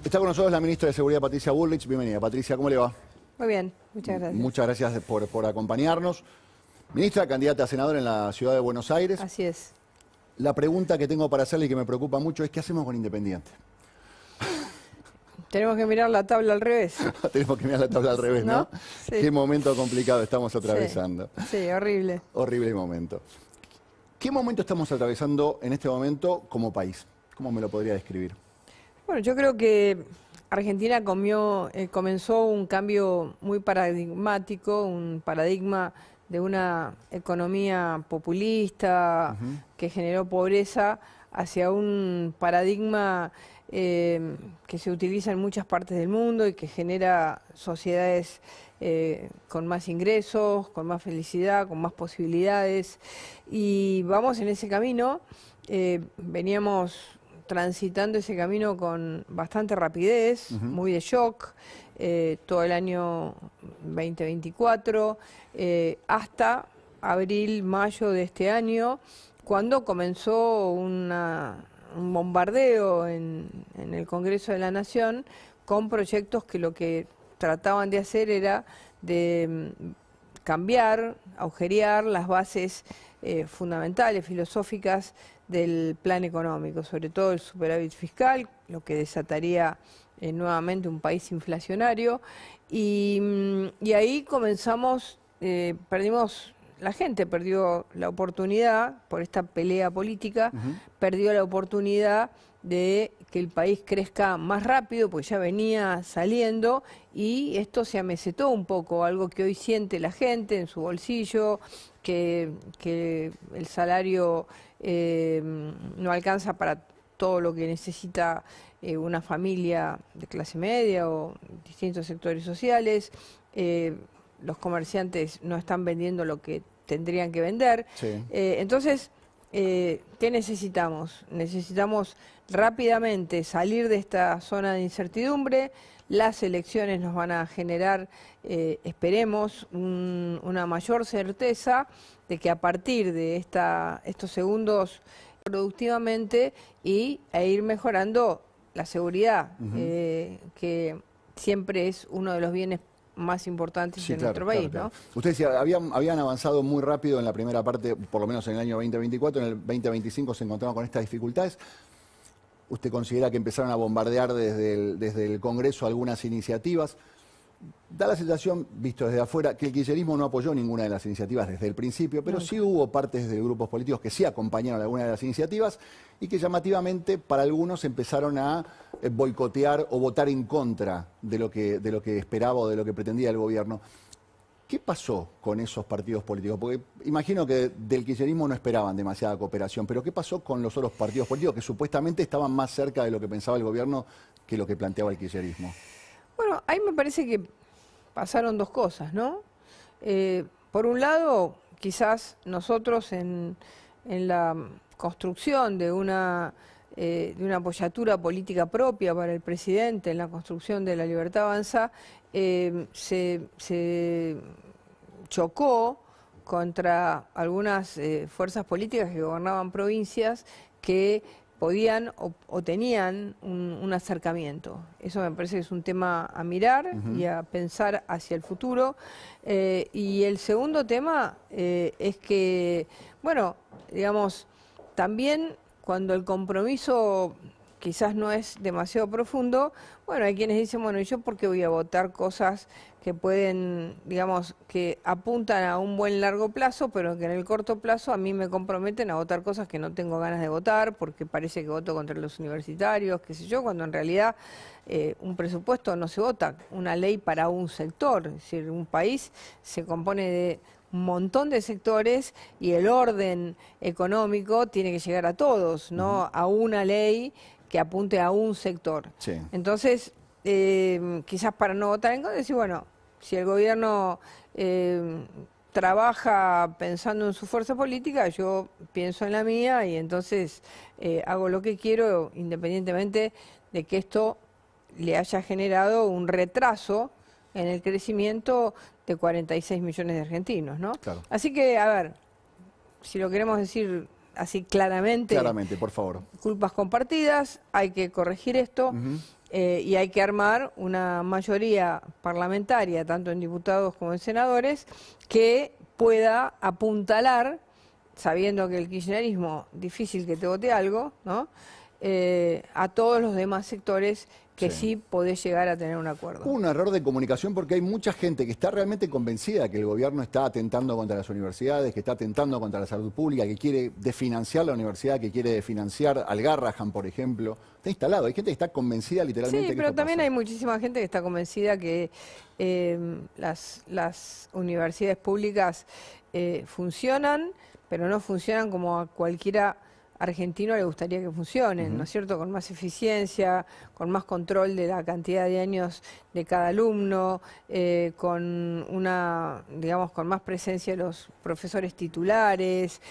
Está con nosotros la ministra de Seguridad, Patricia Bullrich. Bienvenida, Patricia, ¿cómo le va? Muy bien, muchas gracias. Muchas gracias por acompañarnos. Ministra, candidata a senadora en la ciudad de Buenos Aires. Así es. La pregunta que tengo para hacerle y que me preocupa mucho es ¿qué hacemos con Independiente? Tenemos que mirar la tabla al revés. Tenemos que mirar la tabla al revés, ¿no? Sí. Qué momento complicado estamos atravesando. Sí, horrible. Horrible momento. ¿Qué momento estamos atravesando en este momento como país? ¿Cómo me lo podría describir? Bueno, yo creo que Argentina comenzó un cambio muy paradigmático, un paradigma de una economía populista que generó pobreza hacia un paradigma que se utiliza en muchas partes del mundo y que genera sociedades con más ingresos, con más felicidad, con más posibilidades. Y vamos en ese camino, veníamos transitando ese camino con bastante rapidez, muy de shock, todo el año 2024, hasta abril, mayo de este año, cuando comenzó un bombardeo en el Congreso de la Nación con proyectos que lo que trataban de hacer era de cambiar, agujerear las bases fundamentales, filosóficas del plan económico, sobre todo el superávit fiscal, lo que desataría nuevamente un país inflacionario. Y ahí comenzamos, la gente perdió la oportunidad, por esta pelea política, perdió la oportunidad de que el país crezca más rápido, porque ya venía saliendo, y esto se amesetó un poco, algo que hoy siente la gente en su bolsillo, que el salario no alcanza para todo lo que necesita una familia de clase media o distintos sectores sociales. Los comerciantes no están vendiendo lo que tendrían que vender. Sí. Entonces, ¿qué necesitamos? Necesitamos rápidamente salir de esta zona de incertidumbre. Las elecciones nos van a generar, esperemos, una mayor certeza de que a partir de estos segundos productivamente e ir mejorando la seguridad, que siempre es uno de los bienes más importantes en nuestro país, ¿no? Usted decía, habían avanzado muy rápido en la primera parte, por lo menos en el año 2024, en el 2025 se encontraban con estas dificultades. ¿Usted considera que empezaron a bombardear desde el Congreso algunas iniciativas? Da la sensación, visto desde afuera, que el kirchnerismo no apoyó ninguna de las iniciativas desde el principio, pero sí hubo partes de grupos políticos que sí acompañaron algunas de las iniciativas y que llamativamente para algunos empezaron a boicotear o votar en contra de lo que esperaba o de lo que pretendía el gobierno. ¿Qué pasó con esos partidos políticos? Porque imagino que del kirchnerismo no esperaban demasiada cooperación, pero ¿qué pasó con los otros partidos políticos que supuestamente estaban más cerca de lo que pensaba el gobierno que lo que planteaba el kirchnerismo? Bueno, ahí me parece que pasaron dos cosas, ¿no? Por un lado, quizás nosotros en la construcción de una apoyatura política propia para el presidente, en la construcción de la Libertad Avanza, se chocó contra algunas fuerzas políticas que gobernaban provincias que podían o tenían un acercamiento. Eso me parece que es un tema a mirar y a pensar hacia el futuro. Y el segundo tema es que, bueno, digamos, también cuando el compromiso quizás no es demasiado profundo, bueno, hay quienes dicen, bueno, ¿y yo por qué voy a votar cosas que pueden, digamos, que apuntan a un buen largo plazo, pero que en el corto plazo a mí me comprometen a votar cosas que no tengo ganas de votar, porque parece que voto contra los universitarios, qué sé yo, cuando en realidad un presupuesto no se vota, una ley para un sector, es decir, un país se compone de un montón de sectores y el orden económico tiene que llegar a todos, no a una ley que apunte a un sector. Sí. Entonces, quizás para no votar en contra, decir, bueno, si el gobierno trabaja pensando en su fuerza política, yo pienso en la mía y entonces hago lo que quiero, independientemente de que esto le haya generado un retraso en el crecimiento de 46 millones de argentinos, ¿no? Claro. Así que, a ver, si lo queremos decir así claramente. Claramente, por favor. Culpas compartidas, hay que corregir esto. Y hay que armar una mayoría parlamentaria, tanto en diputados como en senadores, que pueda apuntalar, sabiendo que el kirchnerismo, difícil que te vote algo, ¿no? A todos los demás sectores que sí podés llegar a tener un acuerdo. Un error de comunicación porque hay mucha gente que está realmente convencida que el gobierno está atentando contra las universidades, que está atentando contra la salud pública, que quiere desfinanciar la universidad, que quiere desfinanciar al Garrahan, por ejemplo. Está instalado, hay gente que está convencida literalmente. Sí, pero también hay muchísima gente que está convencida que las universidades públicas funcionan, pero no funcionan como a cualquiera argentino le gustaría que funcionen, ¿no es cierto? Con más eficiencia, con más control de la cantidad de años de cada alumno, con digamos, con más presencia de los profesores titulares,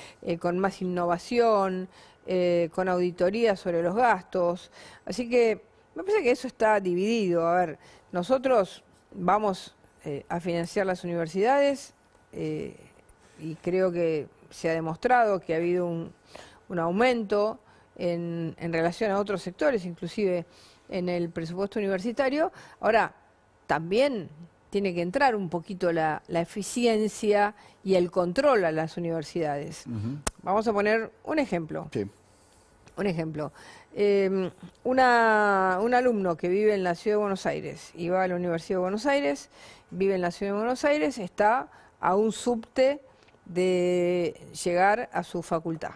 con más innovación, con auditoría sobre los gastos. Así que me parece que eso está dividido. A ver, nosotros vamos a financiar las universidades y creo que se ha demostrado que ha habido un aumento en relación a otros sectores, inclusive en el presupuesto universitario. Ahora, también tiene que entrar un poquito la eficiencia y el control a las universidades. Vamos a poner un ejemplo. Sí. Un ejemplo. Un alumno que vive en la Ciudad de Buenos Aires y va a la Universidad de Buenos Aires, vive en la Ciudad de Buenos Aires, está a un subte de llegar a su facultad.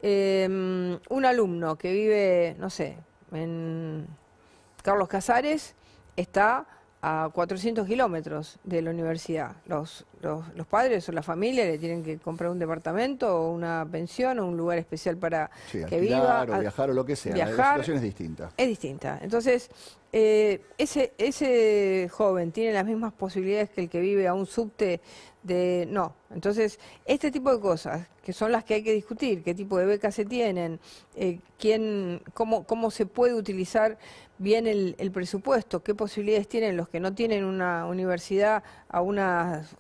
Un alumno que vive, no sé, en Carlos Casares, está a 400 kilómetros de la universidad. Los padres o la familia le tienen que comprar un departamento o una pensión o un lugar especial para que viva. O viajar o lo que sea. Viajar, la situación es distinta. Es distinta. Entonces, ese joven tiene las mismas posibilidades que el que vive a un subte de... No. Entonces, este tipo de cosas, que son las que hay que discutir, qué tipo de becas se tienen, cómo se puede utilizar bien el presupuesto, qué posibilidades tienen los que no tienen una universidad a unas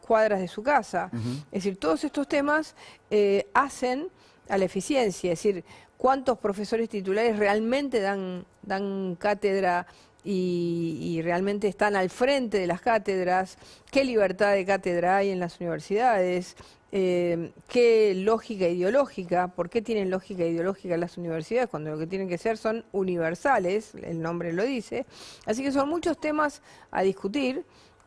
cuadras de su casa. Es decir, todos estos temas hacen a la eficiencia, es decir, cuántos profesores titulares realmente dan cátedra y realmente están al frente de las cátedras, qué libertad de cátedra hay en las universidades, qué lógica ideológica, por qué tienen lógica ideológica las universidades cuando lo que tienen que ser son universales, el nombre lo dice. Así que son muchos temas a discutir,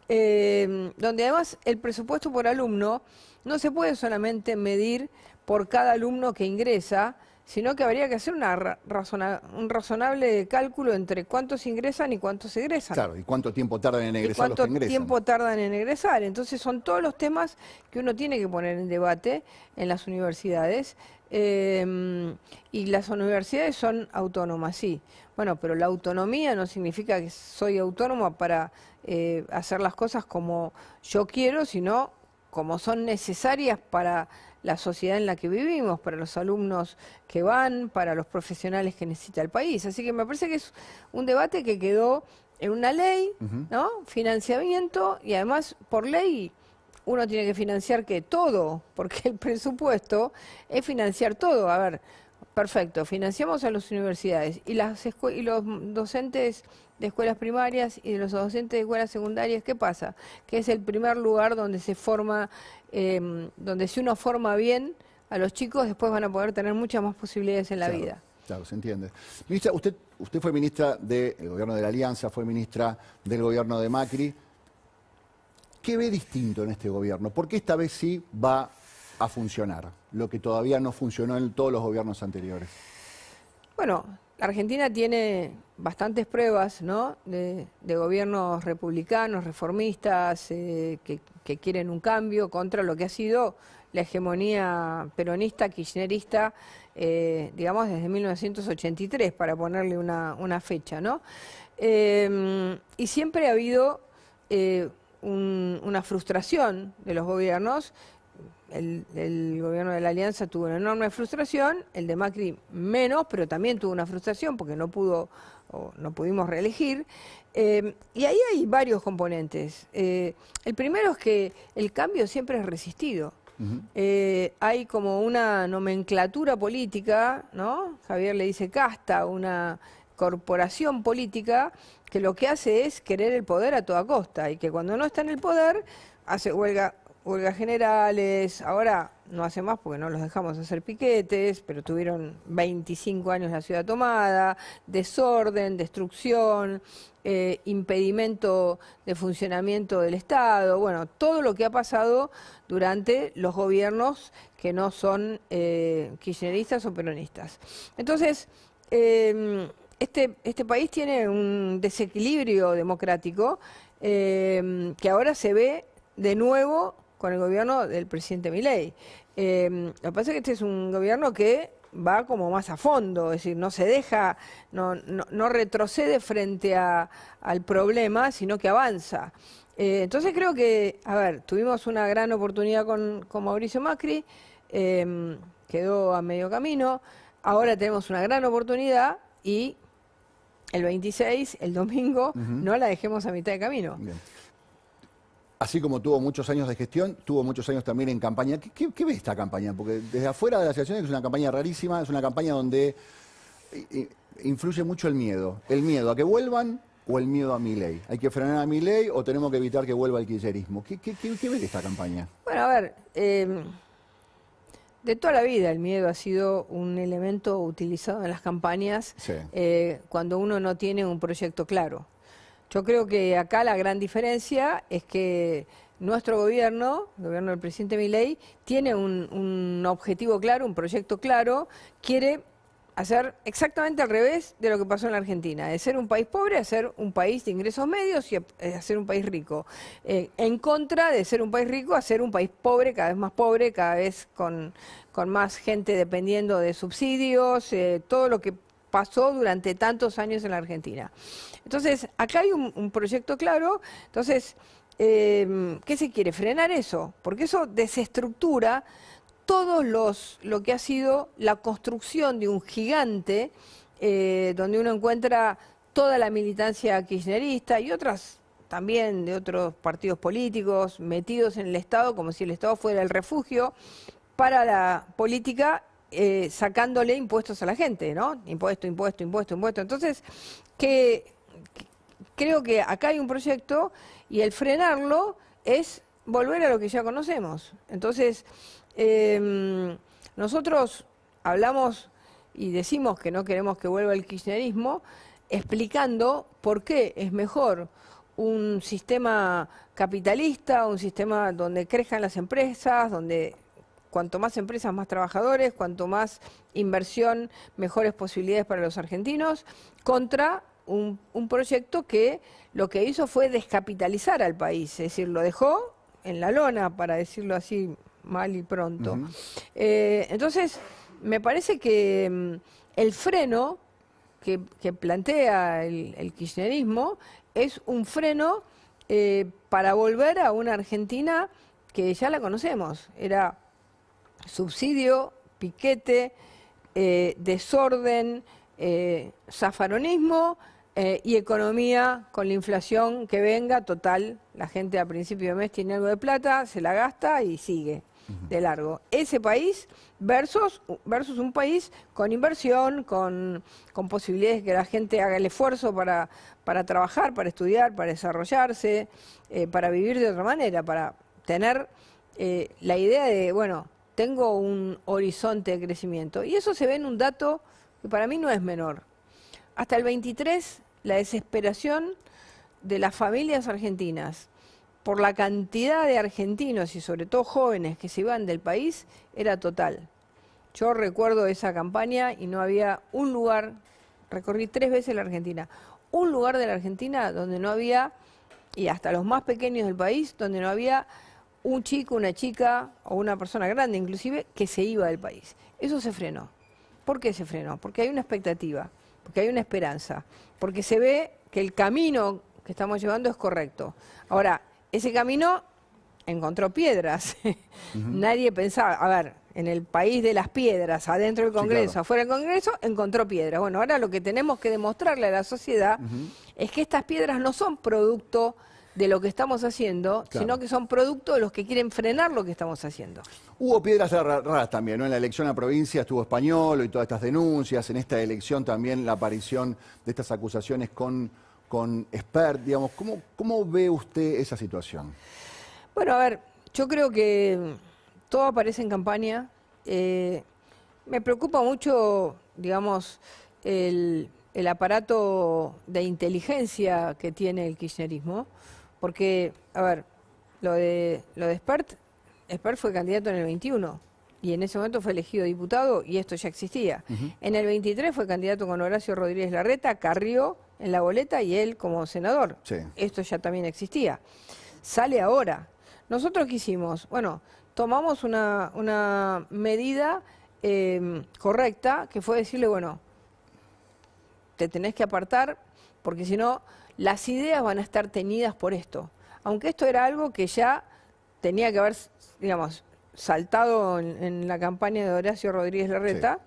donde además el presupuesto por alumno no se puede solamente medir por cada alumno que ingresa, sino que habría que hacer un razonable cálculo entre cuántos ingresan y cuántos egresan. Claro, y cuánto tiempo tardan en egresar los que ingresan. ¿Cuánto tiempo tardan en egresar? Entonces son todos los temas que uno tiene que poner en debate en las universidades. Y las universidades son autónomas, sí. Bueno, pero la autonomía no significa que soy autónoma para hacer las cosas como yo quiero, sino como son necesarias para la sociedad en la que vivimos, para los alumnos que van, para los profesionales que necesita el país. Así que me parece que es un debate que quedó en una ley, ¿no? Financiamiento, y además por ley uno tiene que financiar que todo, porque el presupuesto es financiar todo. A ver, perfecto, financiamos a las universidades y los docentes de escuelas primarias y de los docentes de escuelas secundarias, ¿qué pasa? Que es el primer lugar donde se forma, donde si uno forma bien a los chicos, después van a poder tener muchas más posibilidades en la vida. Claro, se entiende. Ministra, usted fue ministra del gobierno de la Alianza, fue ministra del gobierno de Macri. ¿Qué ve distinto en este gobierno? ¿Por qué esta vez sí va a funcionar lo que todavía no funcionó en todos los gobiernos anteriores? Bueno, la Argentina tiene bastantes pruebas, ¿no?, de gobiernos republicanos, reformistas, que quieren un cambio contra lo que ha sido la hegemonía peronista, kirchnerista, digamos, desde 1983, para ponerle una fecha, ¿no? Y siempre ha habido una frustración de los gobiernos. El gobierno de la Alianza tuvo una enorme frustración, el de Macri menos, pero también tuvo una frustración porque no pudimos reelegir. Y ahí hay varios componentes. El primero es que el cambio siempre es resistido. hay como una nomenclatura política, ¿no? Javier le dice casta, una corporación política que lo que hace es querer el poder a toda costa y que cuando no está en el poder hace huelgas generales. Ahora no hace más porque no los dejamos hacer piquetes, pero tuvieron 25 años la ciudad tomada, desorden, destrucción, impedimento de funcionamiento del Estado, bueno, todo lo que ha pasado durante los gobiernos que no son kirchneristas o peronistas. Entonces, este país tiene un desequilibrio democrático que ahora se ve de nuevo con el gobierno del presidente Milei. Lo que pasa es que este es un gobierno que va como más a fondo, es decir, no se deja, no retrocede frente al problema, sino que avanza. Entonces creo que, a ver, tuvimos una gran oportunidad con Mauricio Macri, quedó a medio camino, ahora tenemos una gran oportunidad y el 26, el domingo, no la dejemos a mitad de camino. Bien. Así como tuvo muchos años de gestión, tuvo muchos años también en campaña. ¿Qué ve esta campaña? Porque desde afuera de la situación es una campaña rarísima, es una campaña donde influye mucho el miedo. El miedo a que vuelvan o el miedo a Milei. ¿Hay que frenar a Milei o tenemos que evitar que vuelva el kirchnerismo? ¿Qué ve de esta campaña? Bueno, a ver, de toda la vida el miedo ha sido un elemento utilizado en las campañas Sí. Cuando uno no tiene un proyecto claro. Yo creo que acá la gran diferencia es que nuestro gobierno, el gobierno del presidente Milei, tiene un objetivo claro, un proyecto claro, quiere hacer exactamente al revés de lo que pasó en la Argentina, de ser un país pobre a ser un país de ingresos medios y a ser un país rico. En contra de ser un país rico a ser un país pobre, cada vez con más gente dependiendo de subsidios, todo lo que pasó durante tantos años en la Argentina. Entonces, acá hay un proyecto claro, entonces, ¿qué se quiere? Frenar eso, porque eso desestructura lo que ha sido la construcción de un gigante, donde uno encuentra toda la militancia kirchnerista y otras también de otros partidos políticos metidos en el Estado, como si el Estado fuera el refugio para la política, sacándole impuestos a la gente, ¿no? Impuesto. Entonces, creo que acá hay un proyecto y el frenarlo es volver a lo que ya conocemos. Entonces, nosotros hablamos y decimos que no queremos que vuelva el kirchnerismo, explicando por qué es mejor un sistema capitalista, un sistema donde crezcan las empresas, donde cuanto más empresas, más trabajadores, cuanto más inversión, mejores posibilidades para los argentinos, contra un proyecto que lo que hizo fue descapitalizar al país, es decir, lo dejó en la lona, para decirlo así mal y pronto. Entonces, me parece que el freno que plantea el kirchnerismo es un freno para volver a una Argentina que ya la conocemos. Era subsidio, piquete, desorden, zafaronismo y economía con la inflación que venga, total, la gente a principio de mes tiene algo de plata, se la gasta y sigue de largo. Ese país versus un país con inversión, con posibilidades de que la gente haga el esfuerzo para trabajar, para estudiar, para desarrollarse, para vivir de otra manera, para tener la idea de, bueno, tengo un horizonte de crecimiento. Y eso se ve en un dato que para mí no es menor. Hasta el 23, la desesperación de las familias argentinas por la cantidad de argentinos y sobre todo jóvenes que se iban del país era total. Yo recuerdo esa campaña y no había un lugar, recorrí 3 veces la Argentina, un lugar de la Argentina donde no había, y hasta los más pequeños del país, donde no había un chico, una chica o una persona grande inclusive que se iba del país. Eso se frenó. ¿Por qué se frenó? Porque hay una expectativa, porque hay una esperanza, porque se ve que el camino que estamos llevando es correcto. Ahora, ese camino encontró piedras. Nadie pensaba, a ver, en el país de las piedras, adentro del Congreso, sí, claro, afuera del Congreso, encontró piedras. Bueno, ahora lo que tenemos que demostrarle a la sociedad es que estas piedras no son producto de lo que estamos haciendo, Claro. sino que son producto de los que quieren frenar lo que estamos haciendo. Hubo piedras raras también, ¿no? En la elección a provincia estuvo Español y todas estas denuncias. En esta elección también la aparición de estas acusaciones con Espert, digamos. ¿Cómo ve usted esa situación? Bueno, a ver, yo creo que todo aparece en campaña. Me preocupa mucho, digamos, el aparato de inteligencia que tiene el kirchnerismo, porque, a ver, lo de Espert fue candidato en el 21 y en ese momento fue elegido diputado y esto ya existía. En el 23 fue candidato con Horacio Rodríguez Larreta, Carrió en la boleta y él como senador. Sí. Esto ya también existía. Sale ahora. Nosotros qué hicimos, bueno, tomamos una medida correcta, que fue decirle, bueno, te tenés que apartar, porque si no, las ideas van a estar teñidas por esto. Aunque esto era algo que ya tenía que haber, digamos, saltado en la campaña de Horacio Rodríguez Larreta,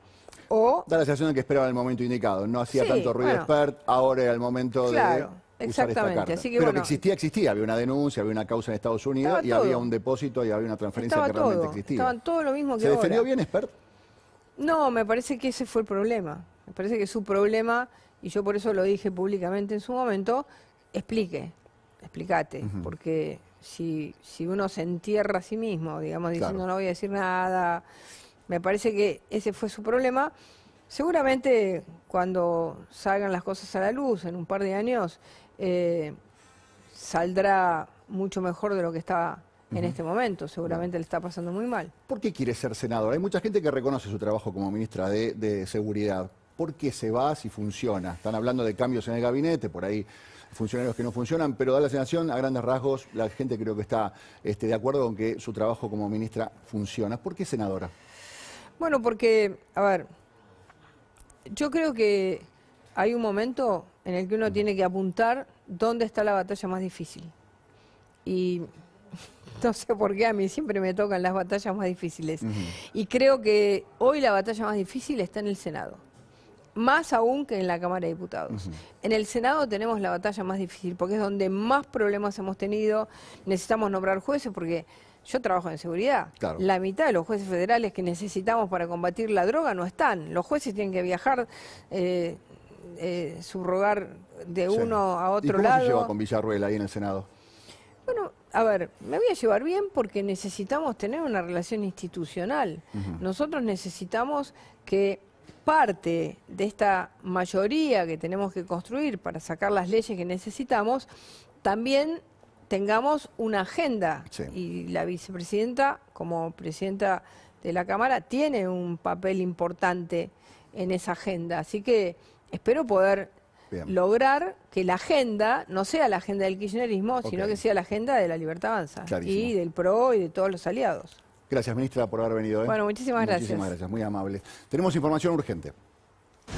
o... Da la sensación de que esperaba el momento indicado. No hacía Sí, tanto ruido bueno. Espert, ahora era el momento Claro, de usar esta exactamente, carta. así que Pero bueno, que existía. Había una denuncia, había una causa en Estados Unidos Estaba y todo. había un depósito y había una transferencia estaba que realmente todo, existía. estaban todo lo mismo que ¿Se defendió ahora. bien Espert? No, me parece que ese fue el problema. Me parece que su problema, y yo por eso lo dije públicamente en su momento, explícate, porque si uno se entierra a sí mismo, digamos, diciendo Claro. no voy a decir nada, me parece que ese fue su problema. Seguramente cuando salgan las cosas a la luz en un par de años, saldrá mucho mejor de lo que está en este momento. Seguramente le está pasando muy mal. ¿Por qué quiere ser senador? Hay mucha gente que reconoce su trabajo como ministra de Seguridad. ¿Por qué se va si funciona? Están hablando de cambios en el gabinete, por ahí funcionarios que no funcionan, pero da la sensación, a grandes rasgos, la gente creo que está de acuerdo con que su trabajo como ministra funciona. ¿Por qué senadora? Bueno, porque, a ver, yo creo que hay un momento en el que uno tiene que apuntar dónde está la batalla más difícil. Y no sé por qué a mí siempre me tocan las batallas más difíciles. Y creo que hoy la batalla más difícil está en el Senado. Más aún que en la Cámara de Diputados. En el Senado tenemos la batalla más difícil porque es donde más problemas hemos tenido. Necesitamos nombrar jueces porque yo trabajo en seguridad. Claro. La mitad de los jueces federales que necesitamos para combatir la droga no están. Los jueces tienen que viajar, subrogar de uno a otro ¿Y cómo lado. se lleva con Villarruel ahí en el Senado? Bueno, a ver, me voy a llevar bien porque necesitamos tener una relación institucional. Nosotros necesitamos que parte de esta mayoría que tenemos que construir para sacar las leyes que necesitamos, también tengamos una agenda. Sí. Y la vicepresidenta, como presidenta de la Cámara, tiene un papel importante en esa agenda. Así que espero poder lograr que la agenda no sea la agenda del kirchnerismo, sino que sea la agenda de la Libertad Avanza y del PRO y de todos los aliados. Gracias, ministra, por haber venido. Bueno, muchísimas gracias. Muchísimas gracias, muy amable. Tenemos información urgente.